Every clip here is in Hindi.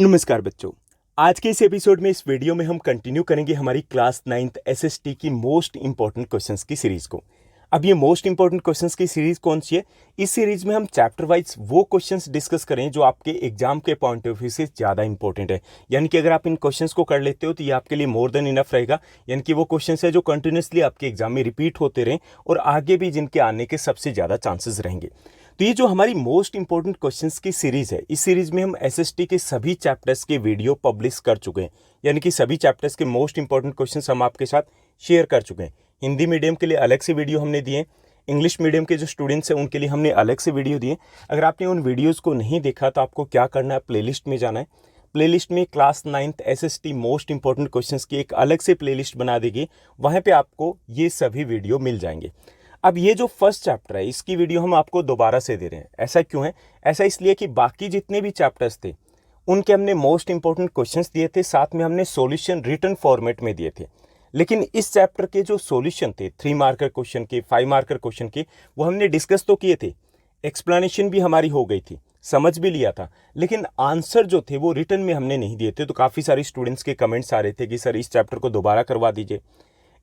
नमस्कार बच्चों। आज के इस एपिसोड में इस वीडियो में हम कंटिन्यू करेंगे हमारी क्लास 9th एसएसटी की मोस्ट इंपॉर्टेंट क्वेश्चंस की सीरीज को। अब ये मोस्ट इंपॉर्टेंट क्वेश्चंस की सीरीज कौन सी है? इस सीरीज में हम चैप्टर वाइज वो क्वेश्चंस डिस्कस करें जो आपके एग्जाम के पॉइंट ऑफ व्यू से ज़्यादा इंपॉर्टेंट है। यानी कि अगर आप इन क्वेश्चंस को कर लेते हो तो ये आपके लिए मोर देन इनफ रहेगा। यानी कि वो क्वेश्चंस है जो कंटिन्यूसली आपके एग्जाम में रिपीट होते रहें और आगे भी जिनके आने के सबसे ज़्यादा चांसेस रहेंगे। तो ये जो हमारी मोस्ट इंपॉर्टेंट क्वेश्चंस की सीरीज है, इस सीरीज में हम एसएसटी के सभी चैप्टर्स के वीडियो पब्लिश कर चुके हैं। यानी कि सभी चैप्टर्स के मोस्ट इंपॉर्टेंट क्वेश्चंस हम आपके साथ शेयर कर चुके हैं। हिंदी मीडियम के लिए अलग से वीडियो हमने दिए, इंग्लिश मीडियम के जो स्टूडेंट्स हैं उनके लिए हमने अलग से वीडियो दिए। अगर आपने उन वीडियोज़ को नहीं देखा तो आपको क्या करना है, प्लेलिस्ट में जाना है। प्लेलिस्ट में class 9th SST most important questions की एक अलग से प्लेलिस्ट बना देगी, वहाँ पे आपको ये सभी वीडियो मिल जाएंगे। अब ये जो फर्स्ट चैप्टर है इसकी वीडियो हम आपको दोबारा से दे रहे हैं। ऐसा क्यों है? ऐसा इसलिए कि बाकी जितने भी चैप्टर्स थे उनके हमने मोस्ट इंपॉर्टेंट क्वेश्चंस दिए थे, साथ में हमने सॉल्यूशन रिटन फॉर्मेट में दिए थे। लेकिन इस चैप्टर के जो सॉल्यूशन थे 3 मार्कर क्वेश्चन के, 5 मार्कर क्वेश्चन के, वो हमने डिस्कस तो किए थे, एक्सप्लेनेशन भी हमारी हो गई थी, समझ भी लिया था, लेकिन आंसर जो थे वो रिटन में हमने नहीं दिए थे। तो काफ़ी सारी स्टूडेंट्स के कमेंट्स आ रहे थे कि सर इस चैप्टर को दोबारा करवा दीजिए,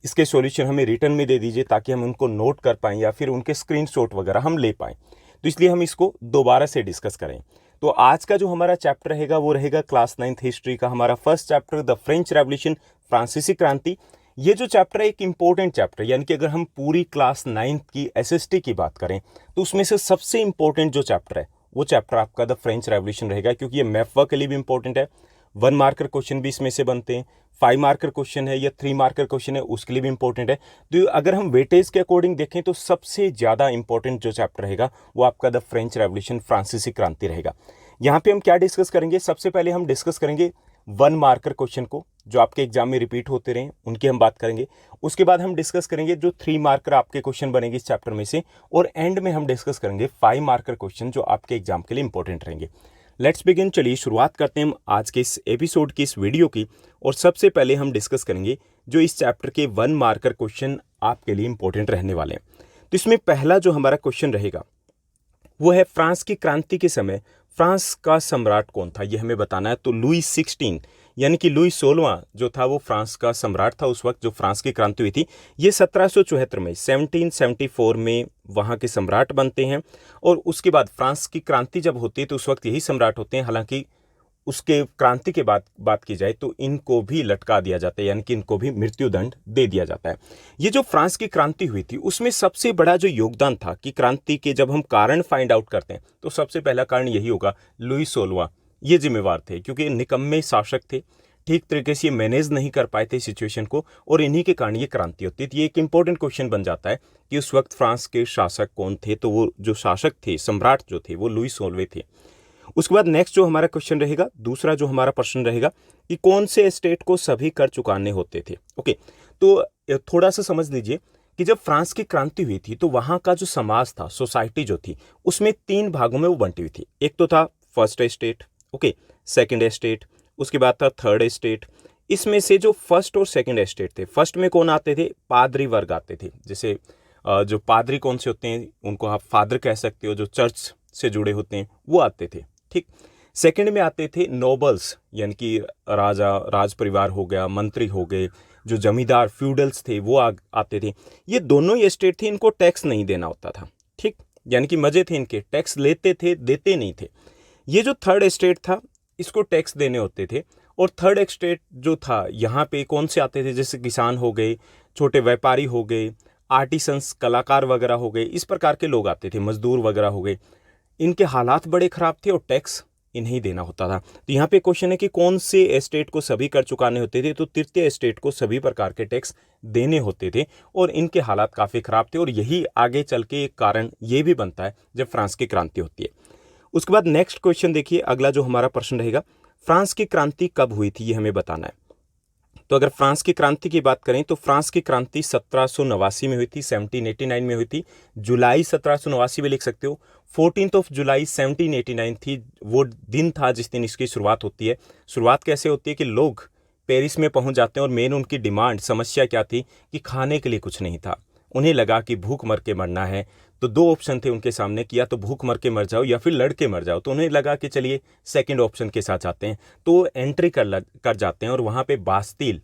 इसके सॉल्यूशन हमें रिटर्न में दे दीजिए ताकि हम उनको नोट कर पाएँ या फिर उनके स्क्रीनशॉट वगैरह हम ले पाएँ। तो इसलिए हम इसको दोबारा से डिस्कस करें। तो आज का जो हमारा चैप्टर रहेगा वो रहेगा क्लास 9th हिस्ट्री का हमारा first chapter, the French revolution, फ्रांसीसी क्रांति। ये जो चैप्टर है एक इंपॉर्टेंट चैप्टर, यानी कि अगर हम पूरी क्लास 9th की एसएसटी की बात करें तो उसमें से सबसे इंपॉर्टेंट जो चैप्टर है वो चैप्टर आपका द फ्रेंच रेवोल्यूशन रहेगा, क्योंकि ये मैप वर्क के लिए भी इंपॉर्टेंट है। 1 मार्कर क्वेश्चन भी इसमें से बनते हैं, 5 मार्कर क्वेश्चन है या 3 मार्कर क्वेश्चन है उसके लिए भी इंपॉर्टेंट है। तो अगर हम वेटेज के अकॉर्डिंग देखें तो सबसे ज़्यादा इंपॉर्टेंट जो चैप्टर रहेगा वो आपका द फ्रेंच रेवोल्यूशन, फ्रांसीसी क्रांति रहेगा। यहाँ पे हम क्या डिस्कस करेंगे? सबसे पहले हम डिस्कस करेंगे 1 मार्कर क्वेश्चन को जो आपके एग्जाम में रिपीट होते रहे उनकी हम बात करेंगे। उसके बाद हम डिस्कस करेंगे जो 3 मार्कर आपके क्वेश्चन बनेंगे इस चैप्टर में से, और एंड में हम डिस्कस करेंगे 5 मार्कर क्वेश्चन जो आपके एग्जाम के लिए इंपॉर्टेंट रहेंगे। Let's begin. चलिए शुरुआत करते हैं हम आज के इस एपिसोड की, इस वीडियो की। और सबसे पहले हम डिस्कस करेंगे जो इस चैप्टर के 1 मार्कर क्वेश्चन आपके लिए इंपॉर्टेंट रहने वाले हैं। तो इसमें पहला जो हमारा क्वेश्चन रहेगा वो है फ्रांस की क्रांति के समय फ्रांस का सम्राट कौन था, ये हमें बताना है। तो लुई 16 यानी कि लुई 16वां जो था वो फ्रांस का सम्राट था उस वक्त जो फ्रांस की क्रांति हुई थी। ये 1774 में 1774 में वहाँ के सम्राट बनते हैं। और उसके बाद फ्रांस की क्रांति जब होती है तो उस वक्त यही सम्राट होते हैं। हालांकि उसके क्रांति के बाद बात की जाए तो इनको भी लटका दिया जाता है, यानी कि इनको भी मृत्युदंड दे दिया जाता है। ये जो फ्रांस की क्रांति हुई थी उसमें सबसे बड़ा जो योगदान था कि क्रांति के जब हम कारण फाइंड आउट करते हैं तो सबसे पहला कारण यही होगा, लुई 16वां ये जिम्मेवार थे, क्योंकि निकम्मे शासक थे, ठीक तरीके से ये मैनेज नहीं कर पाए थे सिचुएशन को, और इन्हीं के कारण ये क्रांति होती थी। ये एक इंपॉर्टेंट क्वेश्चन बन जाता है कि उस वक्त फ्रांस के शासक कौन थे। तो वो जो शासक थे, सम्राट जो थे, वो लुई 16वें थे। उसके बाद नेक्स्ट जो हमारा क्वेश्चन रहेगा, दूसरा जो हमारा प्रश्न रहेगा कि कौन से स्टेट को सभी कर चुकाने होते थे। ओके, तो थोड़ा सा समझ लीजिए कि जब फ्रांस की क्रांति हुई थी तो वहाँ का जो समाज था, सोसाइटी जो थी, उसमें 3 भागों में वो बंटी हुई थी। एक तो था first estate, okay, second estate, उसके बाद था थर्ड एस्टेट। इसमें से जो फर्स्ट और सेकंड एस्टेट थे, फर्स्ट में कौन आते थे? पादरी वर्ग आते थे। जैसे जो पादरी कौन से होते हैं उनको आप फादर कह सकते हो, जो चर्च से जुड़े होते हैं वो आते थे, ठीक। सेकंड में आते थे नोबल्स, यानी कि राजा, राज परिवार हो गया, मंत्री हो गए, जो जमींदार फ्यूडल्स थे वो आते थे। ये दोनों ही एस्टेट थे, इनको टैक्स नहीं देना होता था, ठीक, यानी कि मजे थे इनके, टैक्स लेते थे, देते नहीं थे। ये जो थर्ड एस्टेट था इसको टैक्स देने होते थे। और थर्ड एस्टेट जो था यहाँ पे कौन से आते थे? जैसे किसान हो गए, छोटे व्यापारी हो गए, आर्टिसंस, कलाकार वगैरह हो गए, इस प्रकार के लोग आते थे, मजदूर वगैरह हो गए। इनके हालात बड़े खराब थे और टैक्स इन्हें देना होता था। तो यहाँ पे क्वेश्चन है कि कौन से एस्टेट को सभी कर चुकाने होते थे? तो तृतीय एस्टेट को सभी प्रकार के टैक्स देने होते थे और इनके हालात काफ़ी ख़राब थे। और यही आगे चल के एक कारण ये भी बनता है जब फ्रांस की क्रांति होती है। उसके बाद नेक्स्ट क्वेश्चन देखिए, अगला जो हमारा प्रश्न रहेगा, फ्रांस की क्रांति कब हुई थी ये हमें बताना है। तो अगर फ्रांस की क्रांति की बात करें तो फ्रांस की क्रांति 1789 में हुई थी, 1789 में हुई थी। जुलाई 1789 में लिख सकते हो। 14 जुलाई 1789 थी, वो दिन था जिस दिन इसकी शुरुआत होती है। शुरुआत कैसे होती है कि लोग पेरिस में पहुंच जाते हैं और मेन उनकी डिमांड, समस्या क्या थी कि खाने के लिए कुछ नहीं था। उन्हें लगा कि भूख मर के मरना है, तो दो ऑप्शन थे उनके सामने कि या तो भूख मर के मर जाओ या फिर लड़ के मर जाओ। तो उन्हें लगा कि चलिए सेकंड ऑप्शन के साथ जाते हैं, तो एंट्री कर जाते हैं और वहाँ पे बास्तील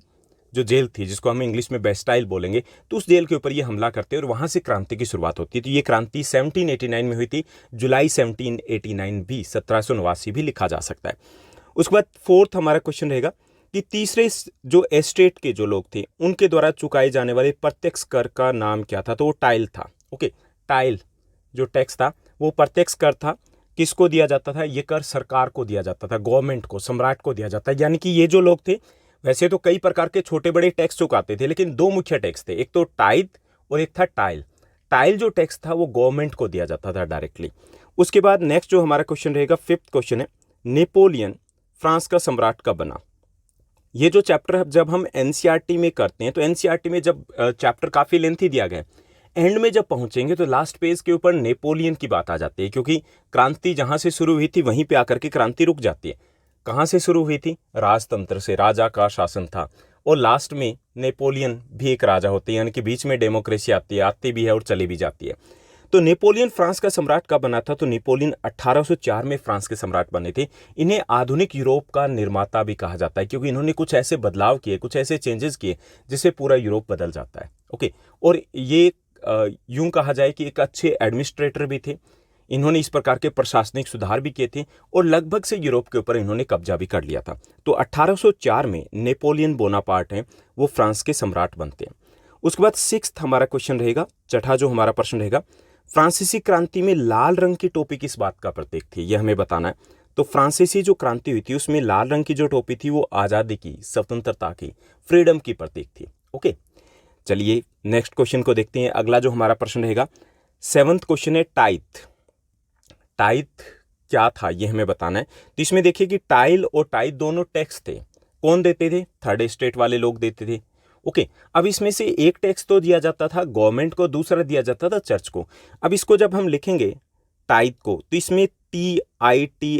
जो जेल थी, जिसको हम इंग्लिश में बेस्टाइल बोलेंगे, तो उस जेल के ऊपर ये हमला करते हैं और वहाँ से क्रांति की शुरुआत होती है। तो ये क्रांति 1789 में हुई थी, जुलाई 1789 भी 1789 भी लिखा जा सकता है। उसके बाद फोर्थ हमारा क्वेश्चन रहेगा कि तीसरे जो एस्टेट के जो लोग थे उनके द्वारा चुकाए जाने वाले प्रत्यक्ष कर का नाम क्या था? तो वो टाइल था। ओके, टाइल जो टैक्स था वो प्रत्यक्ष कर था। किसको दिया जाता था? ये कर सरकार को दिया जाता था, गवर्नमेंट को, सम्राट को दिया जाता है। यानी कि ये जो लोग थे वैसे तो कई प्रकार के छोटे बड़े टैक्स चुकाते थे, लेकिन दो मुख्य टैक्स थे, एक तो टाइल और एक था टाइल। टाइल जो टैक्स था वो गवर्नमेंट को दिया जाता था डायरेक्टली। उसके बाद नेक्स्ट जो हमारा क्वेश्चन रहेगा, फिफ्थ क्वेश्चन है, नेपोलियन फ्रांस का सम्राट कब बना? ये जो चैप्टर जब हम एनसीईआरटी में करते हैं, तो एनसीईआरटी में जब चैप्टर काफ़ी लेंथी दिया गया है, एंड में जब पहुंचेंगे तो लास्ट पेज के ऊपर नेपोलियन की बात आ जाती है, क्योंकि क्रांति जहां से शुरू हुई थी वहीं पे आकर के क्रांति रुक जाती है। कहां से शुरू हुई थी? राजतंत्र से, राजा का शासन था, और लास्ट में नेपोलियन भी एक राजा होते हैं, यानी कि बीच में डेमोक्रेसी आती भी है और चली भी जाती है। तो नेपोलियन फ्रांस का सम्राट कब बना था? तो नेपोलियन 1804 में फ्रांस के सम्राट बने थे। इन्हें आधुनिक यूरोप का निर्माता भी कहा जाता है, क्योंकि इन्होंने कुछ ऐसे बदलाव किए, कुछ ऐसे चेंजेस किए जिससे पूरा यूरोप बदल जाता है। ओके, और ये यूं कहा जाए कि एक अच्छे एडमिनिस्ट्रेटर भी थे। इन्होंने इस प्रकार के प्रशासनिक सुधार भी किए थे और लगभग से यूरोप के ऊपर इन्होंने कब्जा भी कर लिया था। तो 1804 में नेपोलियन बोनापार्ट हैं वो फ्रांस के सम्राट बनते हैं। उसके बाद सिक्स्थ हमारा क्वेश्चन रहेगा, छठा जो हमारा प्रश्न रहेगा, फ्रांसीसी क्रांति में लाल रंग की टोपी किस बात का प्रतीक थी? यह हमें बताना है। तो फ्रांसीसी जो क्रांति हुई थी उसमें लाल रंग की जो टोपी थी वो आज़ादी की, स्वतंत्रता की, फ्रीडम की प्रतीक थी। ओके, चलिए नेक्स्ट क्वेश्चन को देखते हैं। अगला जो हमारा प्रश्न रहेगा, सेवंथ क्वेश्चन है, टाइथ। टाइथ क्या था ये हमें बताना है। तो इसमें देखिए कि टाइल और टाइथ दोनों टैक्स थे। कौन देते थे? थर्ड एस्टेट वाले लोग देते थे। ओके, अब इसमें से एक टैक्स तो दिया जाता था गवर्नमेंट को, दूसरा दिया जाता था चर्च को। अब इसको जब हम लिखेंगे टाइथ को, तो इसमें TITHE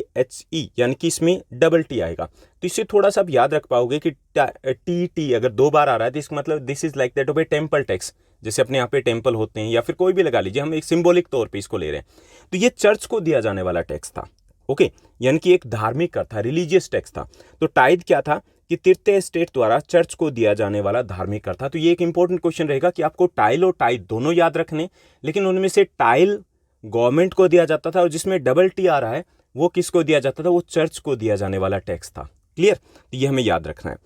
यानी कि इसमें डबल टी आएगा। तो इससे थोड़ा सा आप याद रख पाओगे कि टी अगर दो बार आ रहा है तो इसका मतलब this is like that of A temple tax, जैसे अपने यहाँ पे टेम्पल होते हैं, या फिर कोई भी लगा लीजिए, हम एक सिंबॉलिक तौर पे इसको ले रहे हैं। तो ये चर्च को दिया जाने वाला टैक्स था। ओके, यानी कि एक धार्मिक कर था, रिलीजियस टैक्स था। तो टाइथ क्या था? कि तृतीय एस्टेट द्वारा चर्च को दिया जाने वाला धार्मिक कर था। तो ये एक इंपॉर्टेंट क्वेश्चन रहेगा कि आपको टाइल और टाइथ दोनों याद रखने, लेकिन उनमें से टाइल गवर्नमेंट को दिया जाता था और जिसमें डबल टी आ रहा है वो किसको दिया जाता था? वो चर्च को दिया जाने वाला टैक्स था। क्लियर? तो ये हमें याद रखना है।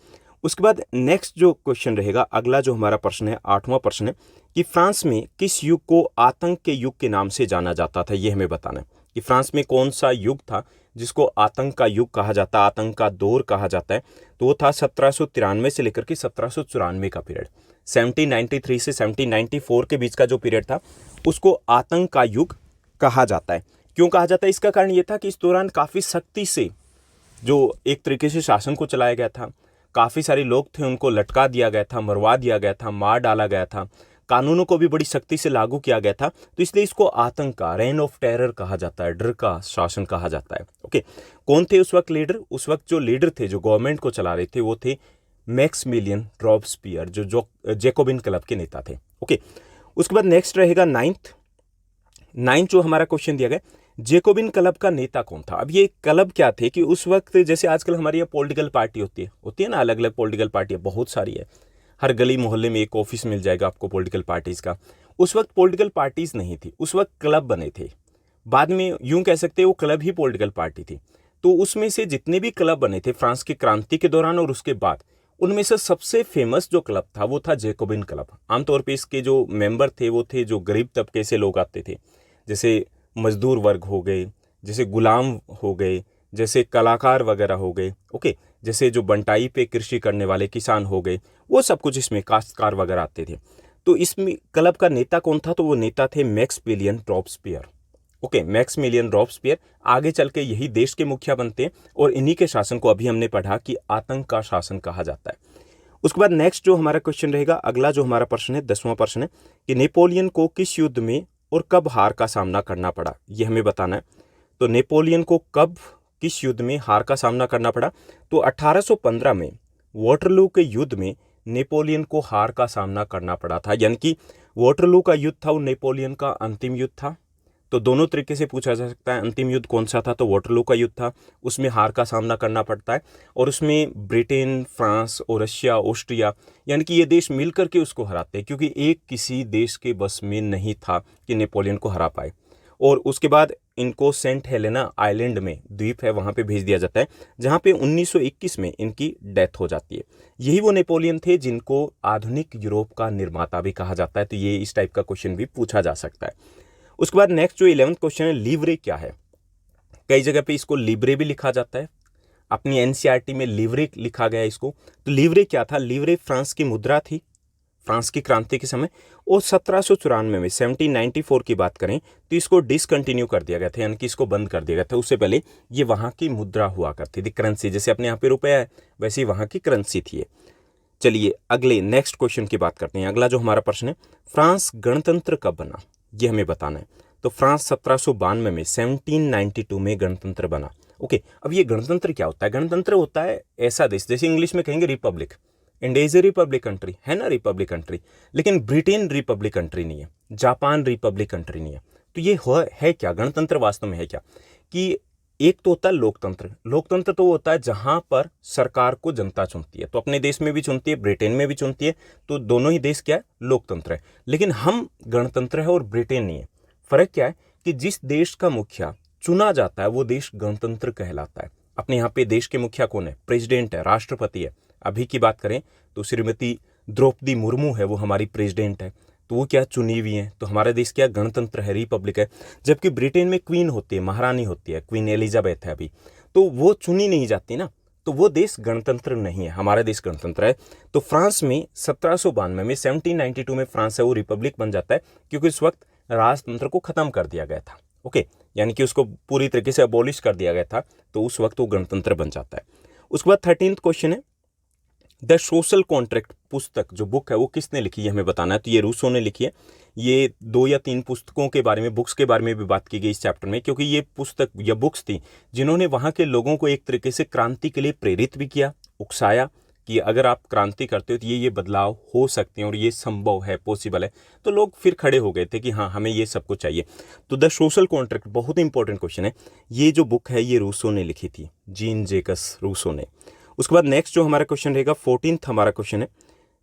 उसके बाद नेक्स्ट जो क्वेश्चन रहेगा, अगला जो हमारा प्रश्न है, आठवां प्रश्न है, कि फ्रांस में किस युग को आतंक के युग के नाम से जाना जाता था? ये हमें बताना है कि फ्रांस में कौन सा युग था जिसको आतंक का युग कहा जाता है, आतंक का दौर कहा जाता है। तो वो था 1793 से लेकर के 1794 का पीरियड। 1793 से 1794 के बीच का जो पीरियड था उसको आतंक का युग कहा जाता है। क्यों कहा जाता है? इसका कारण ये था कि इस दौरान काफ़ी सख्ती से जो एक तरीके से शासन को चलाया गया था, काफ़ी सारे लोग थे उनको लटका दिया गया था, मरवा दिया गया था, मार डाला गया था, कानूनों को भी बड़ी सख्ती से लागू किया गया था। तो इसलिए इसको आतंक का, रेन ऑफ टेरर कहा जाता है, डर का शासन कहा जाता है। ओके, कौन थे उस वक्त लीडर? उस वक्त जो लीडर थे, जो गवर्नमेंट को चला रहे थे, वो थे मैक्समिलियन रॉबस्पियर, जो जैकोबिन क्लब के नेता थे। ओके, उसके बाद नेक्स्ट रहेगा नाइन्थ जो हमारा क्वेश्चन दिया गया, जैकोबिन क्लब का नेता कौन था? अब ये क्लब क्या थे कि उस वक्त जैसे आजकल हमारी यहाँ पॉलिटिकल पार्टी होती है ना, अलग अलग पॉलिटिकल पार्टियाँ बहुत सारी है, हर गली मोहल्ले में एक ऑफिस मिल जाएगा आपको पॉलिटिकल पार्टीज़ का। उस वक्त पॉलिटिकल पार्टीज़ नहीं थी, उस वक्त क्लब बने थे। बाद में यूं कह सकते हैं वो क्लब ही पॉलिटिकल पार्टी थी। तो उसमें से जितने भी क्लब बने थे फ्रांस की क्रांति के दौरान और उसके बाद, उनमें से सबसे फेमस जो क्लब था वो था जैकोबिन क्लब। आमतौर पर इसके जो मेंबर थे वो थे जो गरीब तबके से लोग आते थे, जैसे मजदूर वर्ग हो गए, जैसे गुलाम हो गए, जैसे कलाकार वगैरह हो गए। ओके, जैसे जो बंटाई पे कृषि करने वाले किसान हो गए, वो सब कुछ इसमें काश्तकार वगैरह आते थे। तो इसमें क्लब का नेता कौन था? तो वो नेता थे Maximilian Robespierre. Okay, Maximilian Robespierre आगे चल के यही देश के मुखिया बनते हैं और इन्हीं के शासन को अभी हमने पढ़ा कि आतंक का शासन कहा जाता है। उसके बाद नेक्स्ट जो हमारा क्वेश्चन रहेगा, अगला जो हमारा प्रश्न है, 10वां प्रश्न है, कि नेपोलियन को किस युद्ध में और कब हार का सामना करना पड़ा? ये हमें बताना है। तो नेपोलियन को कब, किस युद्ध में हार का सामना करना पड़ा? तो 1815 में वाटरलू के युद्ध में नेपोलियन को हार का सामना करना पड़ा था। यानी कि वाटरलू का युद्ध था वो नेपोलियन का अंतिम युद्ध था। तो दोनों तरीके से पूछा जा सकता है, अंतिम युद्ध कौन सा था, तो वाटरलू का युद्ध था, उसमें हार का सामना करना पड़ता है और उसमें ब्रिटेन, फ्रांस और रशिया, ऑस्ट्रिया यानी कि ये देश मिल करके उसको हराते हैं, क्योंकि एक किसी देश के बस में नहीं था कि नेपोलियन को हरा पाए। और उसके बाद इनको सेंट हेलेना आइलैंड में, द्वीप है, वहाँ पे भेज दिया जाता है, जहाँ पे 1921 में इनकी डेथ हो जाती है। यही वो नेपोलियन थे जिनको आधुनिक यूरोप का निर्माता भी कहा जाता है। तो ये इस टाइप का क्वेश्चन भी पूछा जा सकता है। उसके बाद नेक्स्ट जो 11th क्वेश्चन है, लीवरे क्या है। कई जगह पे इसको लिब्रे भी लिखा जाता है, अपनी एनसीईआरटी में लीवरे लिखा गया है इसको। तो लीवरे क्या था, लीवरे फ्रांस की मुद्रा थी फ्रांस की क्रांति के समय, और 1794 में 1794 की बात करें तो इसको डिसकंटिन्यू कर दिया गया था, यानी कि इसको बंद कर दिया गया था। उससे पहले ये वहाँ की मुद्रा हुआ करती थी, करेंसी, जैसे अपने यहाँ पे रुपया है वैसे ही वहाँ की करेंसी थी। चलिए अगले नेक्स्ट क्वेश्चन की बात करते हैं। अगला जो हमारा प्रश्न है, फ्रांस गणतंत्र कब बना, ये हमें बताना है। तो फ्रांस 1792 में 1792 में गणतंत्र बना। ओके, अब ये गणतंत्र क्या होता है? गणतंत्र होता है ऐसा देश, जैसे इंग्लिश में कहेंगे Republic, India is a Republic country, है ना, रिपब्लिक कंट्री। लेकिन ब्रिटेन रिपब्लिक कंट्री नहीं है, जापान रिपब्लिक कंट्री नहीं है। तो ये है क्या गणतंत्र, वास्तव में है क्या? कि एक तो होता है लोकतंत्र। लोकतंत्र तो होता है जहां पर सरकार को जनता चुनती है, तो अपने देश में भी चुनती है, ब्रिटेन में भी चुनती है, तो दोनों ही देश क्या है, लोकतंत्र है। लेकिन हम गणतंत्र है और ब्रिटेन नहीं है। फर्क क्या है कि जिस देश का मुखिया चुना जाता है वो देश गणतंत्र कहलाता है। अपने यहाँ पे देश के मुखिया कौन है? प्रेसिडेंट है, राष्ट्रपति है। अभी की बात करें तो श्रीमती द्रौपदी मुर्मू है, वो हमारी प्रेसिडेंट है, तो वो क्या चुनी हुई है। तो हमारा देश क्या गणतंत्र है, रिपब्लिक है। जबकि ब्रिटेन में क्वीन होती है, महारानी होती है, क्वीन एलिजाबेथ है अभी, तो वो चुनी नहीं जाती ना, तो वो देश गणतंत्र नहीं है। हमारा देश गणतंत्र है। तो फ्रांस में 1792 में 1792 में फ्रांस है वो रिपब्लिक बन जाता है, क्योंकि उस वक्त राजतंत्र को खत्म कर दिया गया था। ओके, यानी कि उसको पूरी तरीके से अबॉलिश कर दिया गया था, तो उस वक्त वो गणतंत्र बन जाता है। उसके बाद 13th क्वेश्चन है, द सोशल कॉन्ट्रैक्ट पुस्तक जो बुक है वो किसने लिखी है, हमें बताना है। तो ये रूसो ने लिखी है। ये 2 या 3 पुस्तकों के बारे में, बुक्स के बारे में भी बात की गई इस चैप्टर में, क्योंकि ये पुस्तक या बुक्स थी जिन्होंने वहाँ के लोगों को एक तरीके से क्रांति के लिए प्रेरित भी किया, उकसाया कि अगर आप क्रांति करते हो तो ये बदलाव हो सकते हैं और ये संभव है, पॉसिबल है। तो लोग फिर खड़े हो गए थे कि हाँ, हमें ये सब कुछ चाहिए। तो द सोशल कॉन्ट्रैक्ट बहुत इंपॉर्टेंट क्वेश्चन है। ये जो बुक है ये रूसो ने लिखी थी, जीन जैकस रूसो ने। उसके बाद नेक्स्ट जो हमारा क्वेश्चन रहेगा 14th हमारा क्वेश्चन है,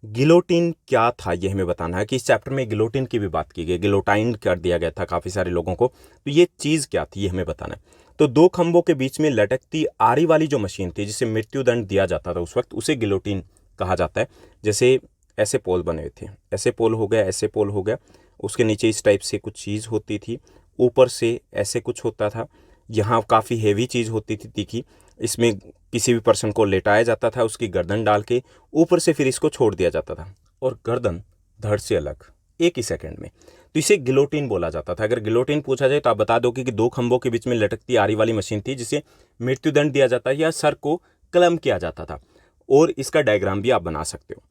गिलोटिन क्या था, ये हमें बताना है। कि इस चैप्टर में गिलोटिन की भी बात की गई, गिलोटाइन कर दिया गया था काफ़ी सारे लोगों को, तो ये चीज़ क्या थी ये हमें बताना है। तो 2 खंभों के बीच में लटकती आरी वाली जो मशीन थी जिसे मृत्युदंड दिया जाता था उस वक्त, उसे गिलोटिन कहा जाता है। जैसे ऐसे पोल बने हुए थे, ऐसे पोल हो गया, ऐसे पोल हो गया, उसके नीचे इस टाइप से कुछ चीज़ होती थी, ऊपर से ऐसे कुछ होता था, यहाँ काफ़ी हैवी चीज़ होती थी तीखी, इसमें किसी भी पर्सन को लेटाया जाता था, उसकी गर्दन डाल के ऊपर से फिर इसको छोड़ दिया जाता था, और गर्दन धड़ से अलग एक ही सेकंड में। तो इसे गिलोटिन बोला जाता था। अगर गिलोटिन पूछा जाए तो आप बता दो कि 2 खंभों के बीच में लटकती आरी वाली मशीन थी जिसे मृत्युदंड दिया जाता है या सर को कलम किया जाता था, और इसका डायग्राम भी आप बना सकते हो।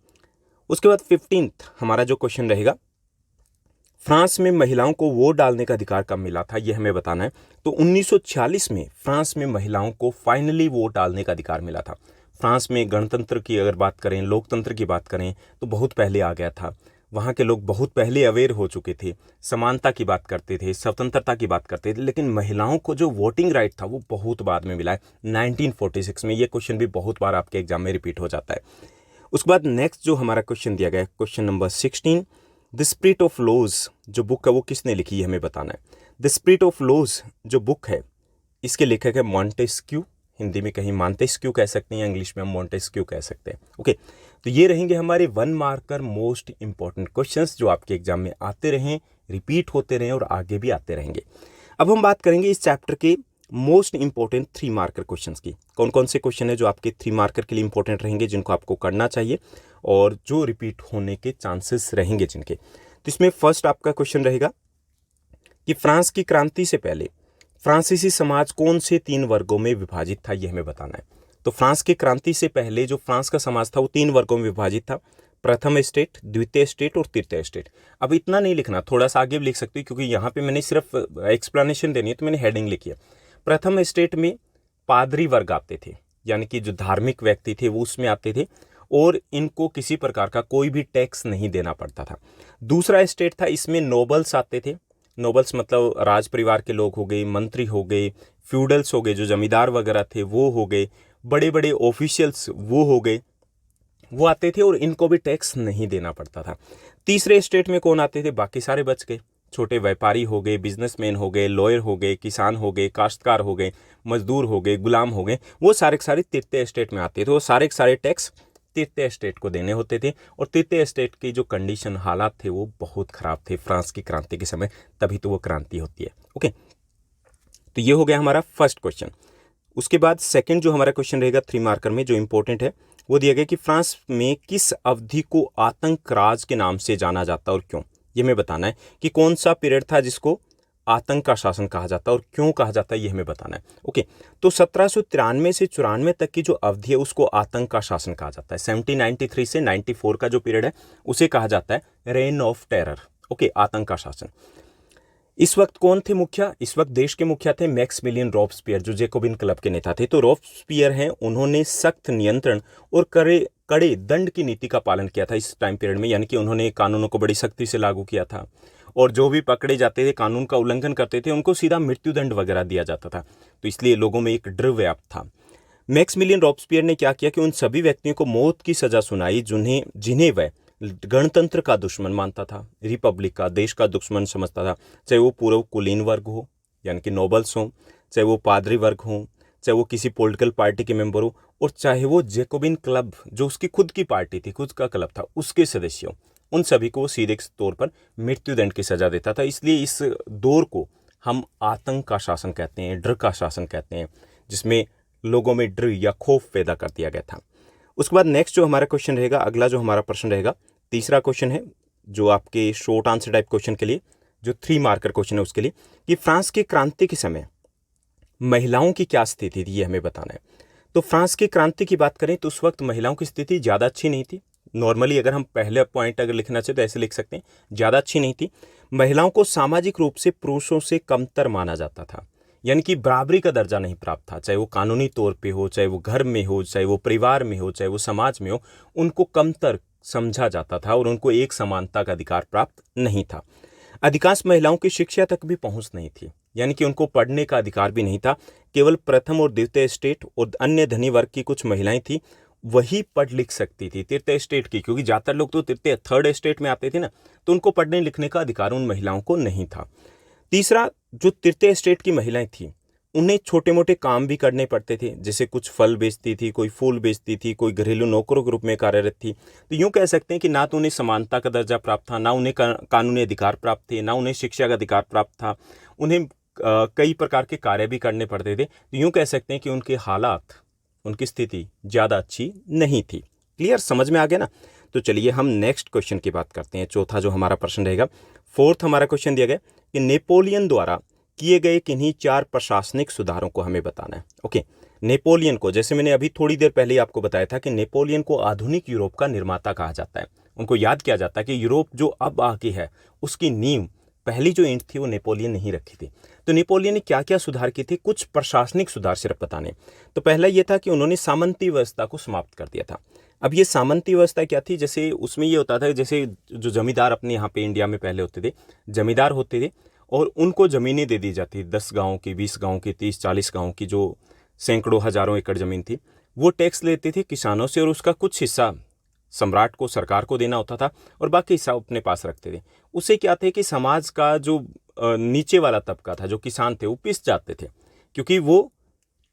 उसके बाद 15th हमारा जो क्वेश्चन रहेगा, फ्रांस में महिलाओं को वोट डालने का अधिकार कब मिला था, ये हमें बताना है। तो 1946 में फ्रांस में महिलाओं को फाइनली वोट डालने का अधिकार मिला था। फ्रांस में गणतंत्र की अगर बात करें, लोकतंत्र की बात करें, तो बहुत पहले आ गया था। वहाँ के लोग बहुत पहले अवेयर हो चुके थे, समानता की बात करते थे, स्वतंत्रता की बात करते थे। लेकिन महिलाओं को जो वोटिंग राइट था वो बहुत बाद में मिला है, 1946 में। ये क्वेश्चन भी बहुत बार आपके एग्जाम में रिपीट हो जाता है। उसके बाद नेक्स्ट जो हमारा क्वेश्चन दिया गया है, question number 16, the spirit of laws जो बुक है वो किसने लिखी है, हमें बताना है। द स्पिरिट ऑफ लॉज जो बुक है, इसके लेखक है मॉन्टेस्क्यू, हिंदी में कहीं मॉन्टेस्क्यू कह सकते हैं, इंग्लिश में हम मॉन्टेस्क्यू कह सकते हैं। ओके, तो ये रहेंगे हमारे 1 मार्कर मोस्ट इंपॉर्टेंट क्वेश्चंस जो आपके एग्जाम में आते रहें, रिपीट होते रहें और आगे भी आते रहेंगे। अब हम बात करेंगे इस चैप्टर के मोस्ट इंपॉर्टेंट 3 मार्कर क्वेश्चंस की। कौन कौन से क्वेश्चन है जो आपके 3 मार्कर के लिए इंपॉर्टेंट रहेंगे, जिनको आपको करना चाहिए और जो रिपीट होने के चांसेस रहेंगे जिनके। तो इसमें फर्स्ट आपका क्वेश्चन रहेगा कि फ्रांस की क्रांति से पहले फ्रांसीसी समाज कौन से 3 वर्गों में विभाजित था, यह हमें बताना है। तो फ्रांस की क्रांति से पहले जो फ्रांस का समाज था वो 3 वर्गों में विभाजित था, प्रथम स्टेट, द्वितीय स्टेट और तृतीय स्टेट। अब इतना नहीं लिखना, थोड़ा सा आगे भी लिख सकते हो, क्योंकि यहाँ पे मैंने सिर्फ एक्सप्लेनेशन देनी है तो मैंने हेडिंग लिखी है। प्रथम स्टेट में पादरी वर्ग आते थे, यानी कि जो धार्मिक व्यक्ति थे वो उसमें आते थे, और इनको किसी प्रकार का कोई भी टैक्स नहीं देना पड़ता था। दूसरा स्टेट था, इसमें नोबल्स आते थे। नोबल्स मतलब राज परिवार के लोग हो गए, मंत्री हो गए, फ्यूडल्स हो गए, जो जमींदार वगैरह थे वो हो गए, बड़े बड़े ऑफिशियल्स वो हो गए, वो आते थे और इनको भी टैक्स नहीं देना पड़ता था। तीसरे स्टेट में कौन आते थे? बाकी सारे बच गए। छोटे व्यापारी हो गए, बिजनेसमैन हो गए, लॉयर हो गए, किसान हो गए, काश्तकार हो गए, मजदूर हो गए, गुलाम हो गए, वो सारे के सारे तृतीय स्टेट में आते थे। वो सारे के सारे टैक्स तृतीय स्टेट को देने होते थे। और तृतीय स्टेट की जो कंडीशन, हालात थे वो बहुत ख़राब थे फ्रांस की क्रांति के समय, तभी तो वो क्रांति होती है। ओके, तो ये हो गया हमारा फर्स्ट क्वेश्चन। उसके बाद सेकंड जो हमारा क्वेश्चन रहेगा 3 मार्कर में, जो इंपॉर्टेंट है, वो दिया गया कि फ्रांस में किस अवधि को आतंक राज के नाम से जाना जाता और क्यों। ये हमें बताना है कि कौन सा पीरियड था जिसको आतंक का शासन कहा जाता है और क्यों कहा जाता है, ये हमें बताना है। ओके, तो 1793 से 94 तक की जो अवधि है उसको आतंक का शासन कहा जाता है। 1793 से 94 का जो पीरियड है उसे कहा जाता है रेन ऑफ टेरर। ओके, आतंक का शासन। इस वक्त कौन थे मुखिया? इस वक्त देश के मुखिया थे मैक्सिमिलियन रॉब्सपियर, जो जैकोबिन क्लब के नेता थे। तो रॉब्सपियर हैं, उन्होंने सख्त नियंत्रण और कड़े दंड की नीति का पालन किया था इस टाइम पीरियड में, यानी कि उन्होंने कानूनों को बड़ी सख्ती से लागू किया था और जो भी पकड़े जाते थे, कानून का उल्लंघन करते थे, उनको सीधा मृत्युदंड वगैरह दिया जाता था। तो इसलिए लोगों में एक डर व्याप्त था। मैक्सिमिलियन रॉब्सपियर ने क्या किया कि उन सभी व्यक्तियों को मौत की सजा सुनाई जिन्हें वह गणतंत्र का दुश्मन मानता था, रिपब्लिक का, देश का दुश्मन समझता था। चाहे वो पूर्व कुलीन वर्ग हो, यानी कि नोबल्स हो, चाहे वो पादरी वर्ग हो, चाहे वो किसी पॉलिटिकल पार्टी के मेंबर हो, और चाहे वो जैकोबिन क्लब, जो उसकी खुद की पार्टी थी, खुद का क्लब था, उसके सदस्य हो, उन सभी को वो सीधे तौर पर मृत्युदंड की सजा देता था। इसलिए इस दौर को हम आतंक का शासन कहते हैं, डर का शासन कहते हैं, जिसमें लोगों में डर या खौफ पैदा कर दिया गया था। उसके बाद नेक्स्ट जो हमारा क्वेश्चन रहेगा, अगला जो हमारा प्रश्न रहेगा, तीसरा क्वेश्चन है जो आपके शॉर्ट आंसर टाइप क्वेश्चन के लिए, जो 3 मार्कर क्वेश्चन है उसके लिए, कि फ्रांस की क्रांति के समय महिलाओं की क्या स्थिति थी, ये हमें बताना है। तो फ्रांस की क्रांति की बात करें तो उस वक्त महिलाओं की स्थिति ज़्यादा अच्छी नहीं थी। नॉर्मली अगर हम पहले पॉइंट अगर लिखना चाहे तो ऐसे लिख सकते हैं, ज़्यादा अच्छी नहीं थी। महिलाओं को सामाजिक रूप से पुरुषों से कमतर माना जाता था, यानी कि बराबरी का दर्जा नहीं प्राप्त था। चाहे वो कानूनी तौर पे हो, चाहे वो घर में हो, चाहे वो परिवार में हो, चाहे वो समाज में हो, उनको कमतर समझा जाता था और उनको एक समानता का अधिकार प्राप्त नहीं था। अधिकांश महिलाओं की शिक्षा तक भी पहुंच नहीं थी, यानी कि उनको पढ़ने का अधिकार भी नहीं था। केवल प्रथम और द्वितीय स्टेट और अन्य धनी वर्ग की कुछ महिलाएं थी, वही पढ़ लिख सकती थी तृतीय स्टेट की, क्योंकि ज़्यादातर लोग तो तृतीय थर्ड स्टेट में आते थे ना, तो उनको पढ़ने लिखने का अधिकार उन महिलाओं को नहीं था। तीसरा, जो तृतीय स्टेट की महिलाएं थीं, उन्हें छोटे मोटे काम भी करने पड़ते थे, जैसे कुछ फल बेचती थी, कोई फूल बेचती थी, कोई घरेलू नौकरों के रूप में कार्यरत थी। तो यूँ कह सकते हैं कि ना तो उन्हें समानता का दर्जा प्राप्त था, ना उन्हें कानूनी अधिकार प्राप्त थे, ना उन्हें शिक्षा का अधिकार प्राप्त था। उन्हें कई प्रकार के कार्य भी करने पड़ते थे। तो यूँ कह सकते हैं कि उनके हालात, उनकी स्थिति ज़्यादा अच्छी नहीं थी। क्लियर, समझ में आ गया ना? तो चलिए हम नेक्स्ट क्वेश्चन की बात करते हैं। चौथा जो हमारा प्रश्न रहेगा, फोर्थ हमारा क्वेश्चन दिया गया कि नेपोलियन द्वारा किए गए किन्हीं 4 प्रशासनिक सुधारों को हमें बताना है। ओके, नेपोलियन को, जैसे मैंने अभी थोड़ी देर पहले आपको बताया था कि नेपोलियन को आधुनिक यूरोप का निर्माता कहा जाता है। उनको याद किया जाता है कि यूरोप जो अब आगे है उसकी नींव, पहली जो ईंट थी वो नेपोलियन ने ही रखी थी। तो नेपोलियन ने क्या क्या सुधार किए थे? कुछ प्रशासनिक सुधार सिर्फ बताने। तो पहला ये था कि उन्होंने सामंती व्यवस्था को समाप्त कर दिया था। अब ये सामंती व्यवस्था क्या थी? जैसे उसमें ये होता था, जैसे जो जमींदार अपने यहाँ पे इंडिया में पहले होते थे, जमींदार होते थे और उनको ज़मीनें दे दी जाती, 10 गाँव की, 20 गाँव की, 30-40 गाँव की, जो सैकड़ों हजारों एकड़ ज़मीन थी, वो टैक्स लेते थे किसानों से और उसका कुछ हिस्सा सम्राट को, सरकार को देना होता था और बाकी हिस्सा अपने पास रखते थे। उससे क्या थे कि समाज का जो नीचे वाला तबका था, जो किसान थे, वो पिस जाते थे, क्योंकि वो